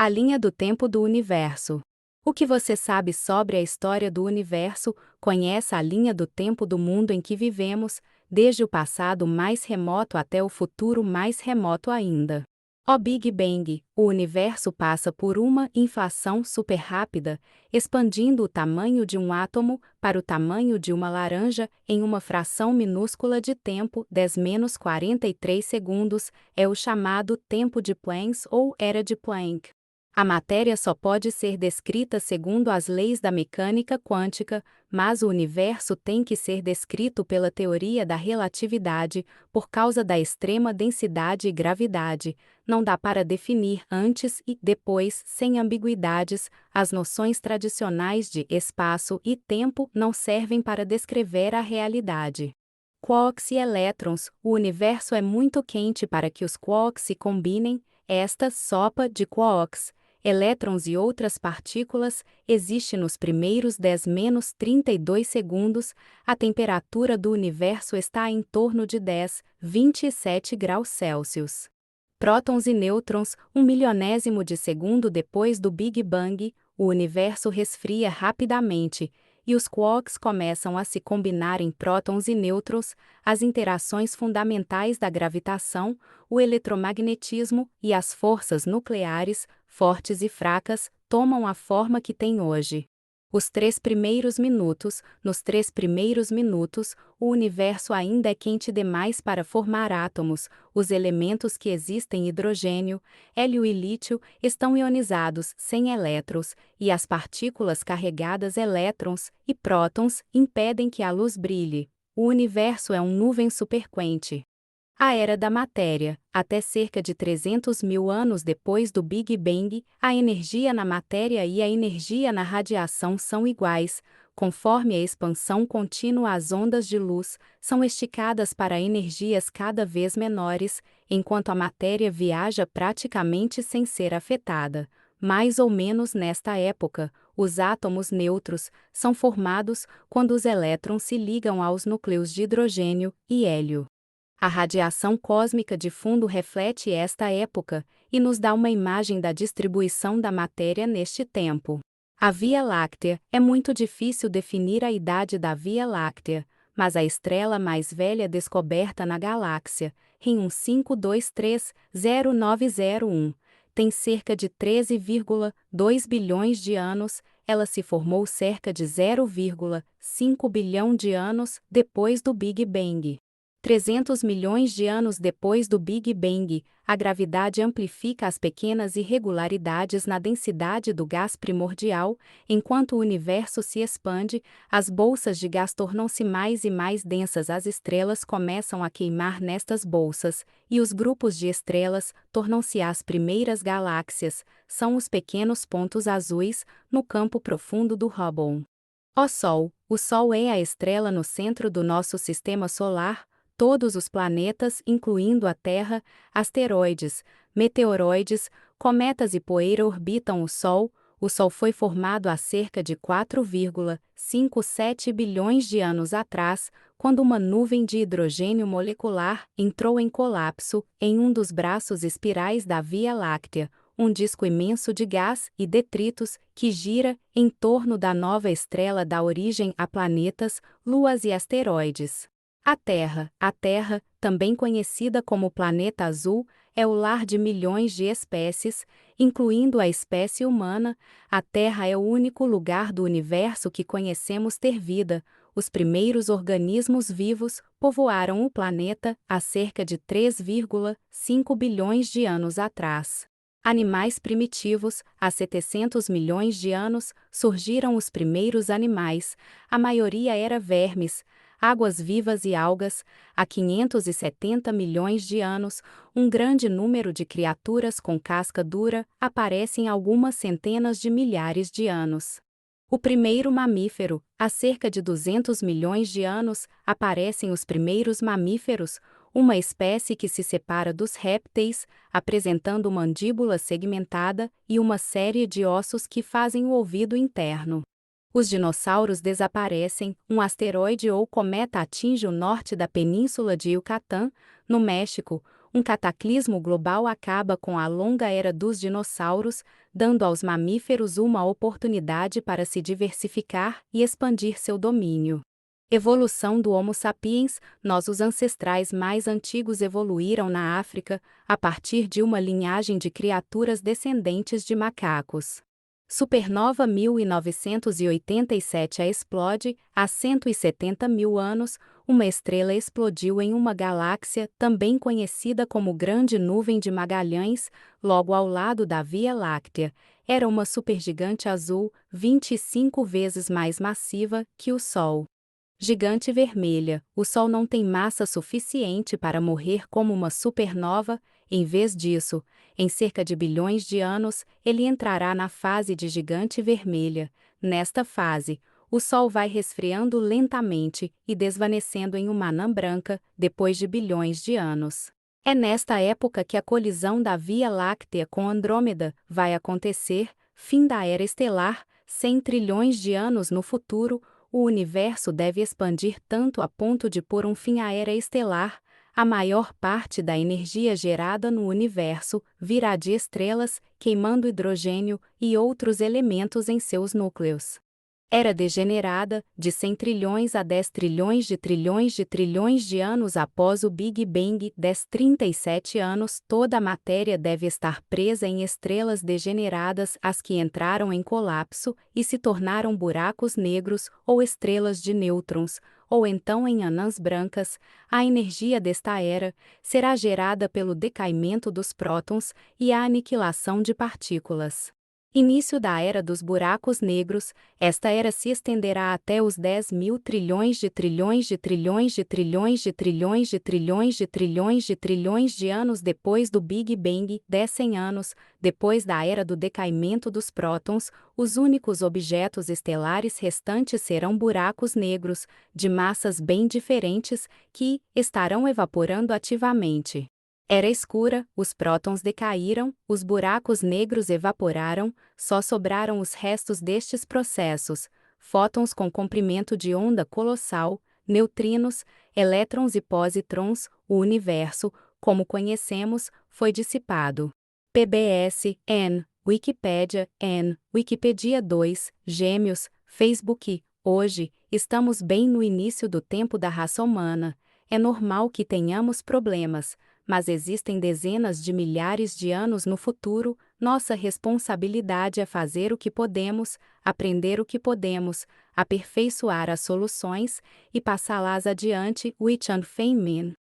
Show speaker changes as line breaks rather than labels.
A linha do tempo do universo. O que você sabe sobre a história do universo? Conhece a linha do tempo do mundo em que vivemos, desde o passado mais remoto até o futuro mais remoto ainda. O Big Bang, o universo passa por uma inflação superrápida, expandindo o tamanho de um átomo para o tamanho de uma laranja em uma fração minúscula de tempo, 10-43 segundos, é o chamado tempo de Planck ou era de Planck. A matéria só pode ser descrita segundo as leis da mecânica quântica, mas o universo tem que ser descrito pela teoria da relatividade, por causa da extrema densidade e gravidade. Não dá para definir antes e depois, sem ambiguidades. As noções tradicionais de espaço e tempo não servem para descrever a realidade. Quarks e elétrons. O universo é muito quente para que os quarks se combinem. Esta sopa de quarks, elétrons e outras partículas existe nos primeiros 10-32 segundos. A temperatura do universo está em torno de 10-27 graus Celsius. Prótons e nêutrons, 1 milionésimo de segundo depois do Big Bang, o universo resfria rapidamente, e os quarks começam a se combinar em prótons e nêutrons. As interações fundamentais da gravitação, o eletromagnetismo e as forças nucleares, fortes e fracas, tomam a forma que tem hoje. Nos 3 primeiros minutos, o universo ainda é quente demais para formar átomos. Os elementos que existem, hidrogênio, hélio e lítio, estão ionizados, sem elétrons, e as partículas carregadas, elétrons e prótons, impedem que a luz brilhe. O universo é uma nuvem superquente. A Era da Matéria. Até cerca de 300 mil anos depois do Big Bang, a energia na matéria e a energia na radiação são iguais. Conforme a expansão contínua, as ondas de luz são esticadas para energias cada vez menores, enquanto a matéria viaja praticamente sem ser afetada. Mais ou menos nesta época, os átomos neutros são formados quando os elétrons se ligam aos núcleos de hidrogênio e hélio. A radiação cósmica de fundo reflete esta época e nos dá uma imagem da distribuição da matéria neste tempo. A Via Láctea. É muito difícil definir a idade da Via Láctea, mas a estrela mais velha descoberta na galáxia, RIM 15230901, tem cerca de 13,2 bilhões de anos. Ela se formou cerca de 0,5 bilhão de anos depois do Big Bang. 300 milhões de anos depois do Big Bang, a gravidade amplifica as pequenas irregularidades na densidade do gás primordial. Enquanto o universo se expande, as bolsas de gás tornam-se mais e mais densas. As estrelas começam a queimar nestas bolsas, e os grupos de estrelas tornam-se as primeiras galáxias. São os pequenos pontos azuis no campo profundo do Hubble. O Sol. O Sol é a estrela no centro do nosso sistema solar. Todos os planetas, incluindo a Terra, asteroides, meteoroides, cometas e poeira orbitam o Sol. O Sol foi formado há cerca de 4,57 bilhões de anos atrás, quando uma nuvem de hidrogênio molecular entrou em colapso em um dos braços espirais da Via Láctea, um disco imenso de gás e detritos que gira em torno da nova estrela, dá origem a planetas, luas e asteroides. A Terra, também conhecida como planeta azul, é o lar de milhões de espécies, incluindo a espécie humana. A Terra é o único lugar do universo que conhecemos ter vida. Os primeiros organismos vivos povoaram o planeta há cerca de 3,5 bilhões de anos atrás. Animais primitivos. Há 700 milhões de anos surgiram os primeiros animais. A maioria era vermes, águas-vivas e algas. Há 570 milhões de anos, um grande número de criaturas com casca dura aparecem algumas centenas de milhares de anos. O primeiro mamífero. Há cerca de 200 milhões de anos, aparecem os primeiros mamíferos, uma espécie que se separa dos répteis, apresentando mandíbula segmentada e uma série de ossos que fazem o ouvido interno. Os dinossauros desaparecem. Um asteroide ou cometa atinge o norte da península de Yucatán, no México. um cataclismo global acaba com a longa era dos dinossauros, dando aos mamíferos uma oportunidade para se diversificar e expandir seu domínio. Evolução do Homo sapiens: nossos ancestrais mais antigos evoluíram na África, a partir de uma linhagem de criaturas descendentes de macacos. Supernova 1987 explode, há 170 mil anos, uma estrela explodiu em uma galáxia, também conhecida como Grande Nuvem de Magalhães, logo ao lado da Via Láctea. Era uma supergigante azul, 25 vezes mais massiva que o Sol. Gigante vermelha: o Sol não tem massa suficiente para morrer como uma supernova. Em vez disso, em cerca de bilhões de anos, ele entrará na fase de gigante vermelha. Nesta fase, o Sol vai resfriando lentamente e desvanecendo em uma anã branca depois de bilhões de anos. É nesta época que a colisão da Via Láctea com Andrômeda vai acontecer, fim da era estelar. 100 trilhões de anos no futuro, o universo deve expandir tanto a ponto de pôr um fim à era estelar. A maior parte da energia gerada no universo virá de estrelas, queimando hidrogênio e outros elementos em seus núcleos. Era degenerada, de 100 trilhões a 10 trilhões de anos após o Big Bang. 37 anos, toda a matéria deve estar presa em estrelas degeneradas, as que entraram em colapso e se tornaram buracos negros ou estrelas de nêutrons, ou então em anãs brancas. A energia desta era será gerada pelo decaimento dos prótons e a aniquilação de partículas. Início da Era dos Buracos Negros: esta era se estenderá até os 10 mil trilhões de anos depois do Big Bang. 100 anos depois da Era do Decaimento dos Prótons, os únicos objetos estelares restantes serão buracos negros, de massas bem diferentes, que estarão evaporando ativamente. Era escura, os prótons decaíram, os buracos negros evaporaram, só sobraram os restos destes processos: fótons com comprimento de onda colossal, neutrinos, elétrons e pósitrons. O universo, como conhecemos, foi dissipado. PBS, N, Wikipédia, N, Wikipedia 2, Gêmeos, Facebook. Hoje, estamos bem no início do tempo da raça humana. É normal que tenhamos problemas, mas existem dezenas de milhares de anos no futuro. Nossa responsabilidade é fazer o que podemos, aprender o que podemos, aperfeiçoar as soluções e passá-las adiante. Wichan Feynman.